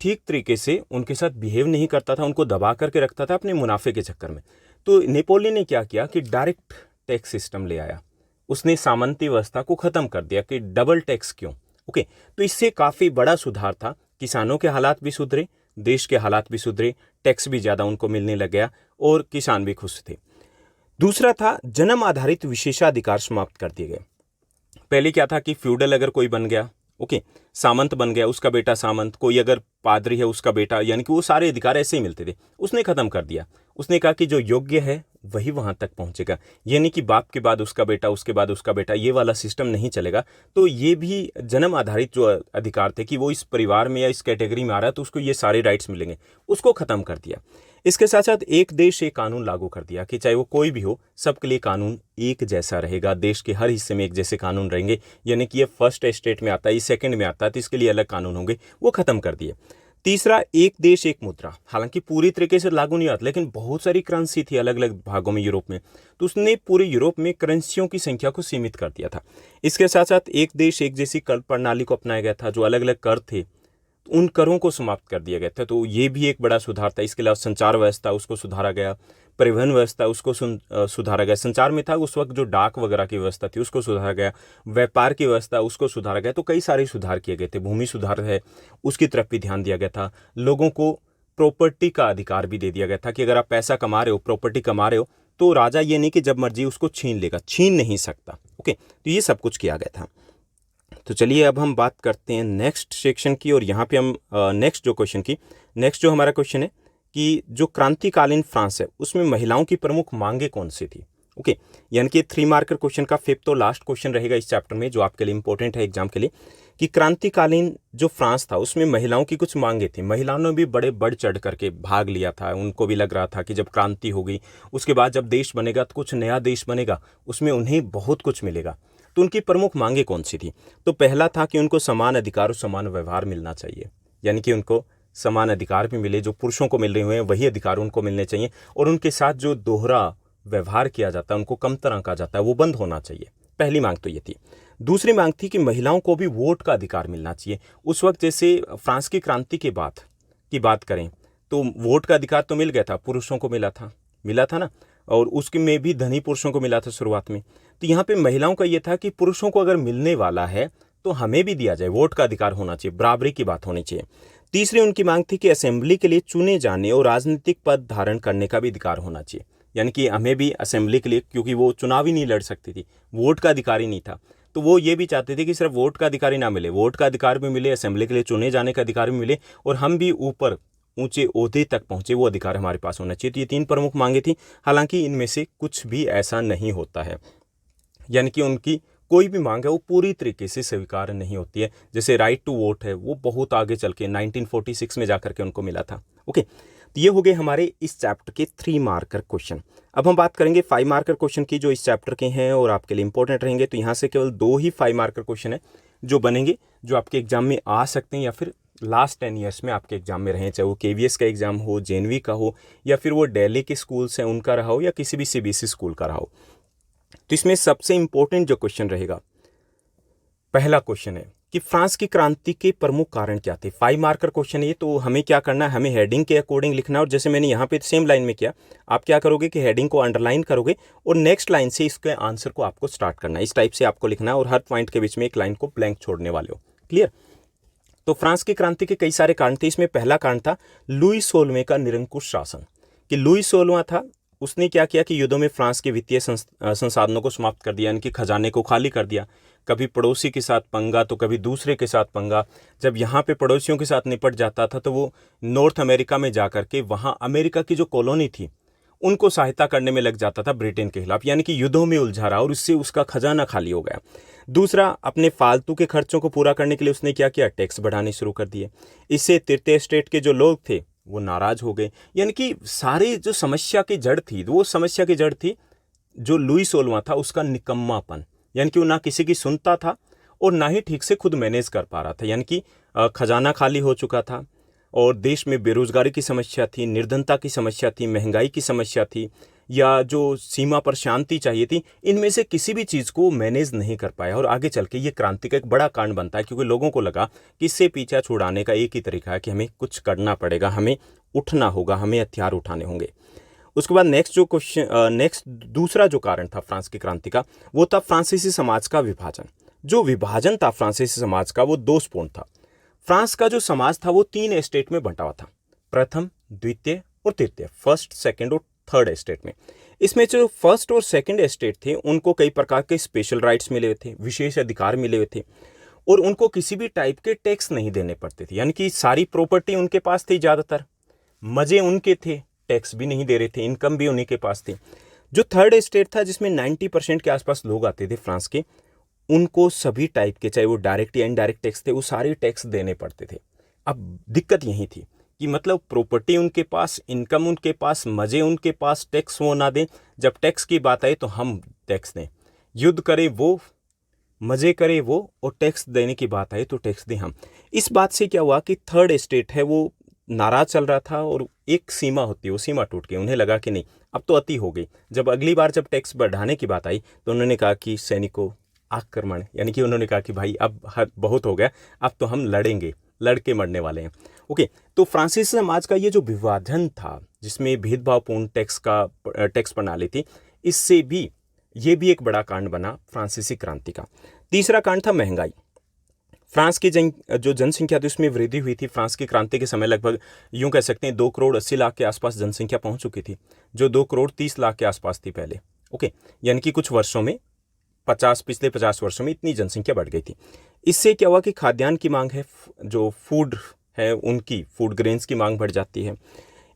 ठीक तरीके से उनके साथ बिहेव नहीं करता था, उनको दबा करके रखता था अपने मुनाफे के चक्कर में। तो नेपोलियन ने क्या किया कि डायरेक्ट टैक्स सिस्टम ले आया। उसने सामंती व्यवस्था को ख़त्म कर दिया कि डबल टैक्स क्यों। ओके, तो इससे काफ़ी बड़ा सुधार था। किसानों के हालात भी सुधरे, देश के हालात भी सुधरे, टैक्स भी ज़्यादा उनको मिलने लग गया और किसान भी खुश थे। दूसरा था, जन्म आधारित विशेषाधिकार समाप्त कर दिए गए। पहले क्या था कि फ्यूडल अगर कोई बन गया, ओके, सामंत बन गया, उसका बेटा सामंत, कोई अगर पादरी है उसका बेटा, यानी कि वो सारे अधिकार ऐसे ही मिलते थे, उसने ख़त्म कर दिया। उसने कहा कि जो योग्य है वही वहाँ तक पहुँचेगा, यानी कि बाप के बाद उसका बेटा, उसके बाद उसका बेटा, ये वाला सिस्टम नहीं चलेगा। तो ये भी जन्म आधारित जो अधिकार थे कि वो इस परिवार में या इस कैटेगरी में आ रहा है तो उसको ये सारे राइट्स मिलेंगे, उसको ख़त्म कर दिया। इसके साथ साथ एक देश एक कानून लागू कर दिया कि चाहे वो कोई भी हो, सबके लिए कानून एक जैसा रहेगा, देश के हर हिस्से में एक जैसे कानून रहेंगे। यानी कि ये फर्स्ट एस्टेट में आता है, ये सेकंड में आता है, तो इसके लिए अलग कानून होंगे, वो ख़त्म कर दिए। तीसरा, एक देश एक मुद्रा, हालांकि पूरी तरीके से लागू नहीं आता, लेकिन बहुत सारी करेंसी थी अलग अलग भागों में यूरोप में, तो उसने पूरे यूरोप में करेंसियों की संख्या को सीमित कर दिया था। इसके साथ साथ एक देश एक जैसी कर प्रणाली को अपनाया गया था, जो अलग अलग कर थे उन करों को समाप्त कर दिया गया था, तो ये भी एक बड़ा सुधार था। इसके अलावा संचार व्यवस्था उसको सुधारा गया, परिवहन व्यवस्था उसको सुधारा गया। संचार में था उस वक्त जो डाक वगैरह की व्यवस्था थी उसको सुधारा गया, व्यापार की व्यवस्था उसको सुधारा गया, तो कई सारे सुधार किए गए थे। भूमि सुधार है उसकी तरफ भी ध्यान दिया गया था। लोगों को प्रॉपर्टी का अधिकार भी दे दिया गया था कि अगर आप पैसा कमा रहे हो, प्रॉपर्टी कमा रहे हो, तो राजा ये नहीं कि जब मर्जी उसको छीन लेगा, छीन नहीं सकता। ओके, तो ये सब कुछ किया गया था। तो चलिए अब हम बात करते हैं नेक्स्ट सेक्शन की, और यहाँ पे हम नेक्स्ट जो हमारा क्वेश्चन है कि जो क्रांतिकालीन फ्रांस है उसमें महिलाओं की प्रमुख मांगे कौन सी थी। ओके, यानी कि 3 मार्कर क्वेश्चन का 5th और लास्ट क्वेश्चन रहेगा इस चैप्टर में, जो आपके लिए इंपॉर्टेंट है एग्जाम के लिए, कि क्रांतिकालीन जो फ्रांस था उसमें महिलाओं की कुछ मांगे थी। महिलाओं ने भी बड़े बढ़ चढ़ करके भाग लिया था, उनको भी लग रहा था कि जब क्रांति होगी उसके बाद जब देश बनेगा तो कुछ नया देश बनेगा, उसमें उन्हें बहुत कुछ मिलेगा। तो उनकी प्रमुख मांगे कौन सी थी? तो पहला था कि उनको समान अधिकार और समान व्यवहार मिलना चाहिए, यानी कि उनको समान अधिकार भी मिले, जो पुरुषों को मिल रहे हुए हैं वही अधिकार उनको मिलने चाहिए, और उनके साथ जो दोहरा व्यवहार किया जाता है, उनको कम तरह का जाता है, वो बंद होना चाहिए। पहली मांग तो ये थी। दूसरी मांग थी कि महिलाओं को भी वोट का अधिकार मिलना चाहिए। उस वक्त जैसे फ्रांस की क्रांति के बाद की बात करें तो वोट का अधिकार तो मिल गया था, पुरुषों को मिला था ना, और उसके में भी धनी पुरुषों को मिला था शुरुआत में। तो यहाँ पे महिलाओं का ये था कि पुरुषों को अगर मिलने वाला है तो हमें भी दिया जाए, वोट का अधिकार होना चाहिए, बराबरी की बात होनी चाहिए। तीसरी उनकी मांग थी कि असेंबली के लिए चुने जाने और राजनीतिक पद धारण करने का भी अधिकार होना चाहिए, यानी कि हमें भी असेंबली के लिए, क्योंकि वो चुनाव ही नहीं लड़ सकती थी, वोट का अधिकार ही नहीं था, तो वो ये भी चाहते थे कि सिर्फ वोट का अधिकार ही ना मिले, वोट का अधिकार भी मिले, असेंबली के लिए चुने जाने का अधिकार भी मिले, और हम भी ऊपर ऊंचे ओहदे तक पहुंचे, वो अधिकार हमारे पास होना चाहिए। तो ये 3 प्रमुख मांगे थी। हालांकि इनमें से कुछ भी ऐसा नहीं होता है, यानी कि उनकी कोई भी मांग है वो पूरी तरीके से स्वीकार नहीं होती है। जैसे राइट टू वोट है, वो बहुत आगे चल के 1946 में जाकर के उनको मिला था। ओके, तो ये हो गए हमारे इस चैप्टर के 3 मार्कर क्वेश्चन। अब हम बात करेंगे 5 मार्कर क्वेश्चन की, जो इस चैप्टर के हैं और आपके लिए इंपॉर्टेंट रहेंगे। तो यहाँ से केवल 2 ही 5 मार्कर क्वेश्चन है जो बनेंगे, जो आपके एग्जाम में आ सकते हैं, या फिर लास्ट 10 ईयर्स में आपके एग्जाम में रहें, चाहे वो KVS का एग्जाम हो, JNV का हो, या फिर वो दिल्ली के स्कूल्स हैं उनका रहा हो, या किसी भी CBSE स्कूल का रहा हो। तो इसमें सबसे इंपॉर्टेंट जो क्वेश्चन रहेगा, पहला क्वेश्चन है कि फ्रांस की क्रांति के प्रमुख कारण क्या थे। 5 मार्कर क्वेश्चन है ये, तो हमें क्या करना है, हमें हेडिंग के अकॉर्डिंग लिखना है, और जैसे मैंने यहाँ पे सेम लाइन में किया, आप क्या करोगे कि हेडिंग को अंडरलाइन करोगे और नेक्स्ट लाइन से इसके आंसर को आपको स्टार्ट करना है। इस टाइप से आपको लिखना है, और हर पॉइंट के बीच में एक लाइन को ब्लैंक छोड़ने वाले हो। क्लियर? तो फ्रांस की क्रांति के कई सारे कारण थे। इसमें पहला कारण था लुई 16वें का निरंकुश शासन, कि लुई 16वां था, उसने क्या किया कि युद्धों में फ्रांस के वित्तीय संसाधनों को समाप्त कर दिया, इनके खजाने को खाली कर दिया। कभी पड़ोसी के साथ पंगा तो कभी दूसरे के साथ पंगा। जब यहाँ पे पड़ोसियों के साथ निपट जाता था तो वो नॉर्थ अमेरिका में जाकर के वहाँ अमेरिका की जो कॉलोनी थी उनको सहायता करने में लग जाता था ब्रिटेन के खिलाफ, यानी कि युद्धों में उलझा रहा, और इससे उसका खजाना खाली हो गया। दूसरा, अपने फालतू के खर्चों को पूरा करने के लिए उसने क्या किया, टैक्स बढ़ाने शुरू कर दिए। इससे तृतीय स्टेट के जो लोग थे वो नाराज हो गए, यानी कि सारी जो समस्या की जड़ थी, वो समस्या की जड़ थी जो लुई 16वां था उसका निकम्मापन, यानी कि वो ना किसी की सुनता था और ना ही ठीक से खुद मैनेज कर पा रहा था, यानी कि खजाना खाली हो चुका था, और देश में बेरोजगारी की समस्या थी, निर्धनता की समस्या थी, महंगाई की समस्या थी, या जो सीमा पर शांति चाहिए थी, इनमें से किसी भी चीज़ को मैनेज नहीं कर पाया, और आगे चल के ये क्रांति का एक बड़ा कारण बनता है, क्योंकि लोगों को लगा कि इससे पीछा छुड़ाने का एक ही तरीका है कि हमें कुछ करना पड़ेगा, हमें उठना होगा, हमें हथियार उठाने होंगे। उसके बाद नेक्स्ट दूसरा जो कारण था फ्रांस की क्रांति का, वो था फ्रांसीसी समाज का विभाजन। जो विभाजन था फ्रांसीसी समाज का वो दोषपूर्ण था। फ्रांस का जो समाज था वो 3 एस्टेट में बंटा हुआ था, प्रथम, द्वितीय और तृतीय, फर्स्ट, सेकंड और थर्ड एस्टेट में। इसमें जो फर्स्ट और सेकंड एस्टेट थे उनको कई प्रकार के स्पेशल राइट्स मिले हुए थे, विशेष अधिकार मिले हुए थे, और उनको किसी भी टाइप के टैक्स नहीं देने पड़ते थे, यानी कि सारी प्रॉपर्टी उनके पास थी, ज़्यादातर मजे उनके थे, टैक्स भी नहीं दे रहे थे, इनकम भी उन्हीं के पास थी। जो थर्ड स्टेट था जिसमें 90% के आसपास लोग आते थे फ्रांस के, उनको सभी टाइप के, चाहे वो डायरेक्ट या इनडायरेक्ट टैक्स थे, वो सारे टैक्स देने पड़ते थे। अब दिक्कत यही थी कि मतलब प्रॉपर्टी उनके पास, इनकम उनके पास, मज़े उनके पास, टैक्स वो ना दें। जब टैक्स की बात आए तो हम टैक्स दें, युद्ध करे वो, मज़े करे वो, और टैक्स देने की बात आए तो टैक्स दें हम। इस बात से क्या हुआ कि थर्ड स्टेट है वो नाराज चल रहा था, और एक सीमा होती है, वो सीमा टूट गई। उन्हें लगा कि नहीं, अब तो अति हो गई। जब अगली बार जब टैक्स बढ़ाने की बात आई तो उन्होंने कहा कि सैनिकों आक्रमण, यानी कि उन्होंने कहा कि भाई अब बहुत हो गया, अब तो हम लड़ेंगे, लड़के मरने वाले हैं। ओके, तो फ्रांसीसी समाज का ये जो विभाजन था, जिसमें भेदभावपूर्ण टैक्स प्रणाली थी, इससे भी ये भी एक बड़ा कांड बना फ्रांसीसी क्रांति का। तीसरा कांड था महंगाई। फ्रांस की जो जनसंख्या थी उसमें वृद्धि हुई थी। फ्रांस की क्रांति के समय लगभग यूं कह सकते हैं 2 करोड़ 80 लाख के आसपास जनसंख्या पहुंच चुकी थी, जो 2 करोड़ 30 लाख के आसपास थी पहले। ओके, यानी कि कुछ वर्षों में, पिछले 50 वर्षों में इतनी जनसंख्या बढ़ गई थी। इससे क्या हुआ कि खाद्यान्न की मांग है, जो फूड है उनकी, फूड ग्रेन्स की मांग बढ़ जाती है।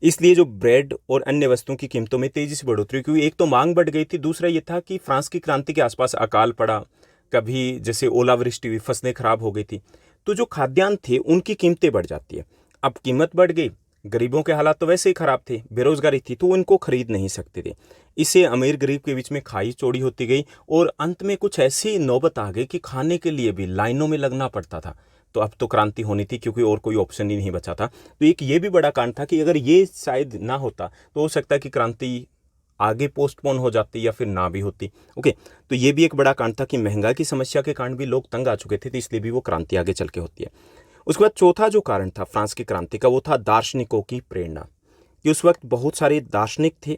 इसलिए जो ब्रेड और अन्य वस्तुओं की कीमतों में तेजी से बढ़ोतरी, क्योंकि एक तो मांग बढ़ गई थी, दूसरा ये था कि फ्रांस की क्रांति के आसपास अकाल पड़ा, कभी जैसे ओलावृष्टि हुई, फसलें खराब हो गई थी, तो जो खाद्यान्न थे उनकी कीमतें बढ़ जाती है। अब कीमत बढ़ गई, गरीबों के हालात तो वैसे ही खराब थे, बेरोजगारी थी, तो इनको खरीद नहीं सकते थे। इससे अमीर गरीब के बीच में खाई चौड़ी होती गई, और अंत में कुछ ऐसी नौबत आ गई कि खाने के लिए भी लाइनों में लगना पड़ता था। तो अब तो क्रांति होनी थी, क्योंकि और कोई ऑप्शन ही नहीं बचा था। तो एक ये भी बड़ा कांड था कि अगर ये शायद ना होता तो हो सकता है कि क्रांति आगे पोस्टपोन हो जाती या फिर ना भी होती। ओके, तो ये भी एक बड़ा कांड था कि महंगाई की समस्या के कारण भी लोग तंग आ चुके थे, तो इसलिए भी वो क्रांति आगे चल के होती है। उसके बाद चौथा जो कारण था फ्रांस की क्रांति का, वो था दार्शनिकों की प्रेरणा। कि उस वक्त बहुत सारे दार्शनिक थे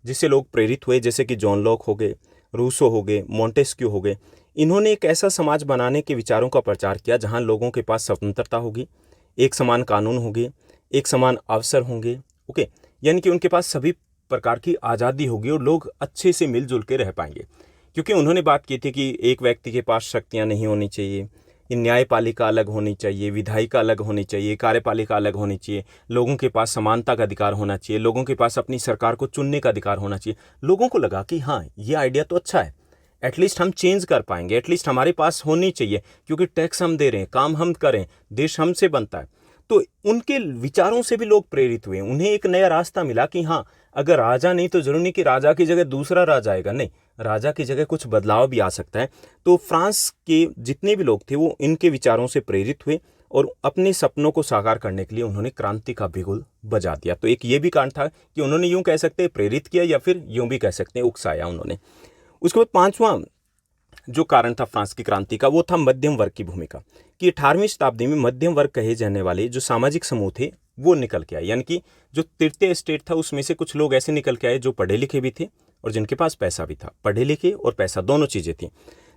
जिससे लोग प्रेरित हुए, जैसे कि जॉन लॉक हो गए, रूसो हो गए, मोंटेस्क्यू हो गए। इन्होंने एक ऐसा समाज बनाने के विचारों का प्रचार किया जहां लोगों के पास स्वतंत्रता होगी, एक समान कानून होंगे, एक समान अवसर होंगे। ओके, यानी कि उनके पास सभी प्रकार की आज़ादी होगी और लोग अच्छे से मिलजुल के रह पाएंगे। क्योंकि उन्होंने बात की थी कि एक व्यक्ति के पास शक्तियाँ नहीं होनी चाहिए, ये न्यायपालिका अलग होनी चाहिए, विधायिका अलग होनी चाहिए, कार्यपालिका अलग होनी चाहिए, लोगों के पास समानता का अधिकार होना चाहिए, लोगों के पास अपनी सरकार को चुनने का अधिकार होना चाहिए। लोगों को लगा कि हाँ, ये आइडिया तो अच्छा है, एटलीस्ट हम चेंज कर पाएंगे, एटलीस्ट हमारे पास होनी चाहिए, क्योंकि टैक्स हम दे रहे हैं, काम हम करें, देश हमसे बनता है। तो उनके विचारों से भी लोग प्रेरित हुए, उन्हें एक नया रास्ता मिला कि हाँ, अगर राजा नहीं तो जरूरी नहीं कि राजा की जगह दूसरा राजा आएगा, नहीं, राजा की जगह कुछ बदलाव भी आ सकता है। तो फ्रांस के जितने भी लोग थे वो इनके विचारों से प्रेरित हुए और अपने सपनों को साकार करने के लिए उन्होंने क्रांति का बिगुल बजा दिया। तो एक ये भी कांड था कि उन्होंने यूं कह सकते हैं प्रेरित किया, या फिर यूं भी कह सकते हैं उकसाया उन्होंने। उसके बाद पांचवा जो कारण था फ्रांस की क्रांति का, वो था मध्यम वर्ग की भूमिका। कि 18वीं शताब्दी में मध्यम वर्ग कहे जाने वाले जो सामाजिक समूह थे वो निकल के आए, यानी कि जो तृतीय स्टेट था उसमें से कुछ लोग ऐसे निकल के आए जो पढ़े लिखे भी थे और जिनके पास पैसा भी था। पढ़े लिखे और पैसा दोनों चीज़ें थी।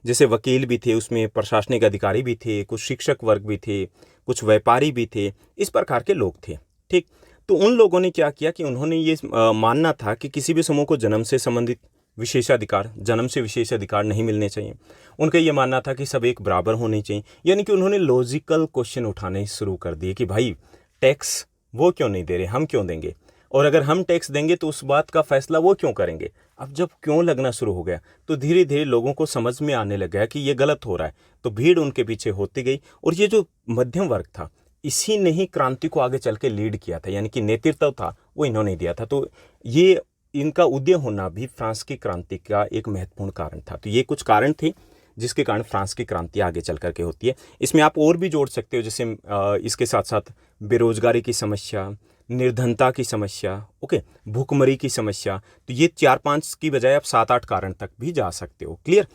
जैसे वकील भी थे, उसमें प्रशासनिक अधिकारी भी थे, कुछ शिक्षक वर्ग भी थे, कुछ व्यापारी भी थे, इस प्रकार के लोग थे। ठीक, तो उन लोगों ने क्या किया कि उन्होंने ये मानना था कि किसी भी समूह को जन्म से संबंधित विशेषाधिकार, जन्म से विशेषाधिकार नहीं मिलने चाहिए। उनका ये मानना था कि सब एक बराबर होने चाहिए। यानी कि उन्होंने लॉजिकल क्वेश्चन उठाने शुरू कर दिए कि भाई टैक्स वो क्यों नहीं दे रहे, हम क्यों देंगे, और अगर हम टैक्स देंगे तो उस बात का फैसला वो क्यों करेंगे। अब जब क्यों लगना शुरू हो गया तो धीरे धीरे लोगों को समझ में आने लग गया कि ये गलत हो रहा है, तो भीड़ उनके पीछे होती गई। और ये जो मध्यम वर्ग था इसी ने ही क्रांति को आगे चल के लीड किया था, यानी कि नेतृत्व था वो इन्होंने दिया था। तो ये इनका उदय होना भी फ्रांस की क्रांति का एक महत्वपूर्ण कारण था। तो ये कुछ कारण थे जिसके कारण फ्रांस की क्रांति आगे चल करके होती है। इसमें आप और भी जोड़ सकते हो, जैसे इसके साथ साथ बेरोजगारी की समस्या, निर्धनता की समस्या, ओके, भूखमरी की समस्या। तो ये 4-5 की बजाय आप 7-8 कारण तक भी जा सकते हो। क्लियर।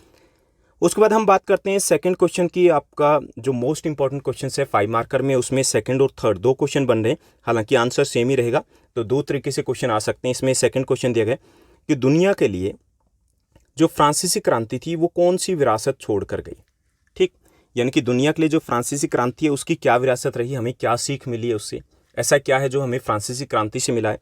उसके बाद हम बात करते हैं सेकंड क्वेश्चन की। आपका जो मोस्ट इंपॉर्टेंट क्वेश्चन है 5 मार्कर में, उसमें सेकंड और थर्ड 2 क्वेश्चन बन रहे हैं, हालांकि आंसर सेम ही रहेगा। तो 2 तरीके से क्वेश्चन आ सकते हैं। इसमें सेकंड क्वेश्चन दिया गया कि दुनिया के लिए जो फ्रांसीसी क्रांति थी वो कौन सी विरासत छोड़ कर गई। ठीक, यानी कि दुनिया के लिए जो फ्रांसीसी क्रांति है उसकी क्या विरासत रही, हमें क्या सीख मिली है उससे, ऐसा क्या है जो हमें फ्रांसीसी क्रांति से मिला है।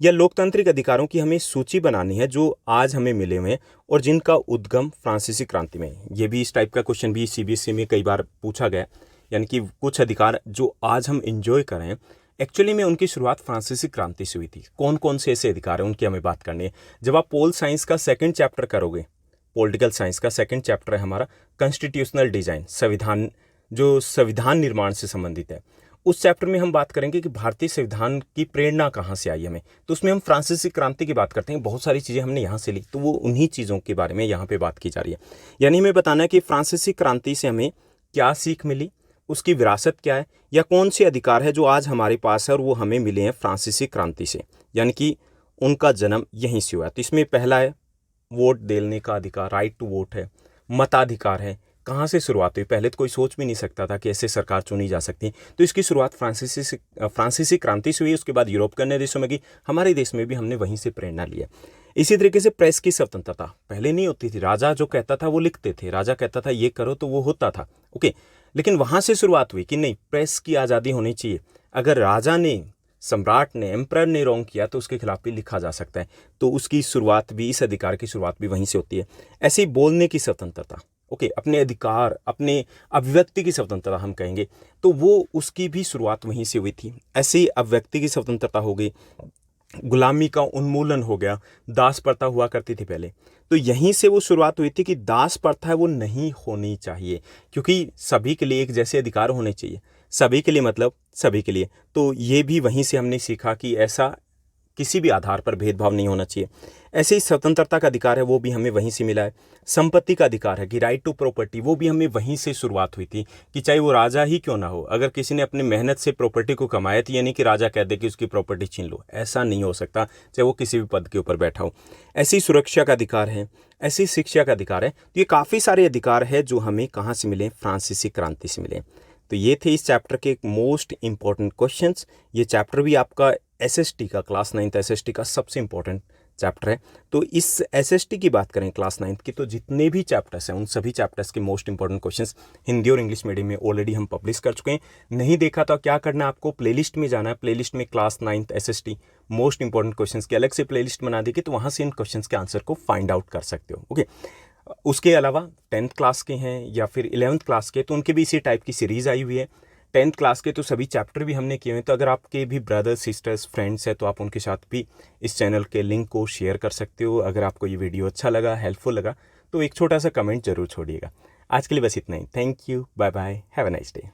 या लोकतांत्रिक अधिकारों की हमें सूची बनानी है जो आज हमें मिले हुए हैं और जिनका उद्गम फ्रांसीसी क्रांति में है। ये भी इस टाइप का क्वेश्चन भी CBSE में कई बार पूछा गया। यानी कि कुछ अधिकार जो आज हम इंजॉय करें, एक्चुअली में उनकी शुरुआत फ्रांसीसी क्रांति से हुई थी। कौन कौन से ऐसे अधिकार हैं उनकी हमें बात करनी है। जब आप पोल साइंस का सेकंड चैप्टर करोगे, पॉलिटिकल साइंस का सेकंड चैप्टर है हमारा कॉन्स्टिट्यूशनल डिजाइन, संविधान, जो संविधान निर्माण से संबंधित है, उस चैप्टर में हम बात करेंगे कि भारतीय संविधान की प्रेरणा कहाँ से आई हमें। तो उसमें हम फ्रांसीसी क्रांति की बात करते हैं। बहुत सारी चीज़ें हमने यहाँ से ली, तो वो उन्हीं चीज़ों के बारे में यहाँ पे बात की जा रही है। यानी हमें बताना है कि फ्रांसीसी क्रांति से हमें क्या सीख मिली, उसकी विरासत क्या है, या कौन से अधिकार है जो आज हमारे पास है और वो हमें मिले हैं फ्रांसीसी क्रांति से, यानी कि उनका जन्म यहीं से हुआ। तो इसमें पहला है वोट देने का अधिकार, राइट टू वोट है, मताधिकार है। कहाँ से शुरुआत हुई? पहले तो कोई सोच भी नहीं सकता था कि ऐसे सरकार चुनी जा सकती है। तो इसकी शुरुआत फ्रांसीसी क्रांति से हुई। उसके बाद यूरोप के अन्य देशों में की, हमारे देश में भी हमने वहीं से प्रेरणा लिया। इसी तरीके से प्रेस की स्वतंत्रता पहले नहीं होती थी। राजा जो कहता था वो लिखते थे, राजा कहता था ये करो तो वो होता था, ओके। लेकिन वहाँ से शुरुआत हुई कि नहीं, प्रेस की आज़ादी होनी चाहिए। अगर राजा ने, सम्राट ने, एम्परर ने रॉन्ग किया तो उसके खिलाफ भी लिखा जा सकता है। तो उसकी शुरुआत भी, इस अधिकार की शुरुआत भी वहीं से होती है। ऐसे ही बोलने की स्वतंत्रता, ओके, अपने अधिकार, अपने अभिव्यक्ति की स्वतंत्रता हम कहेंगे, तो वो उसकी भी शुरुआत वहीं से हुई थी। ऐसे ही अभिव्यक्ति की स्वतंत्रता हो गई, गुलामी का उन्मूलन हो गया, दास प्रथा हुआ करती थी पहले, तो यहीं से वो शुरुआत हुई थी कि दास प्रथा है वो नहीं होनी चाहिए, क्योंकि सभी के लिए एक जैसे अधिकार होने चाहिए। सभी के लिए मतलब सभी के लिए। तो ये भी वहीं से हमने सीखा कि ऐसा किसी भी आधार पर भेदभाव नहीं होना चाहिए। ऐसे ही स्वतंत्रता का अधिकार है वो भी हमें वहीं से मिला है। संपत्ति का अधिकार है कि राइट टू प्रॉपर्टी, वो भी हमें वहीं से शुरुआत हुई थी कि चाहे वो राजा ही क्यों ना हो, अगर किसी ने अपनी मेहनत से प्रॉपर्टी को कमाया तो यानी कि राजा कह दे कि उसकी प्रॉपर्टी छीन लो, ऐसा नहीं हो सकता, चाहे वो किसी भी पद के ऊपर बैठा हो। ऐसी सुरक्षा का अधिकार है, ऐसी शिक्षा का अधिकार है। तो ये काफ़ी सारे अधिकार है जो हमें कहाँ से मिले? फ्रांसीसी क्रांति से मिले। तो ये थे इस चैप्टर के मोस्ट इंपॉर्टेंट क्वेश्चंस। ये चैप्टर भी आपका एसएसटी का, क्लास 9th एसएसटी का सबसे इंपॉर्टेंट चैप्टर है। तो इस एसएसटी की बात करें क्लास 9th की, तो जितने भी चैप्टर्स हैं उन सभी चैप्टर्स के मोस्ट इंपॉर्टेंट क्वेश्चंस हिंदी और इंग्लिश मीडियम में ऑलरेडी हम पब्लिश कर चुके हैं। नहीं देखा तो क्या करना है आपको? प्लेलिस्ट में जाना है। प्लेलिस्ट में class 9th SST most important questions की अलग से प्लेलिस्ट बना देगी, तो वहाँ से इन क्वेश्चंस के आंसर को फाइंड आउट कर सकते हो, ओके। उसके अलावा 10th क्लास के हैं या फिर 11th क्लास के, तो उनके भी इसी टाइप की सीरीज़ आई हुई है। 10th क्लास के तो सभी चैप्टर भी हमने किए हुए हैं। तो अगर आपके भी ब्रदर्स, सिस्टर्स, फ्रेंड्स हैं तो आप उनके साथ भी इस चैनल के लिंक को शेयर कर सकते हो। अगर आपको ये वीडियो अच्छा लगा, हेल्पफुल लगा, तो एक छोटा सा कमेंट जरूर छोड़िएगा। आज के लिए बस इतना ही। Thank you, bye bye, have a nice day.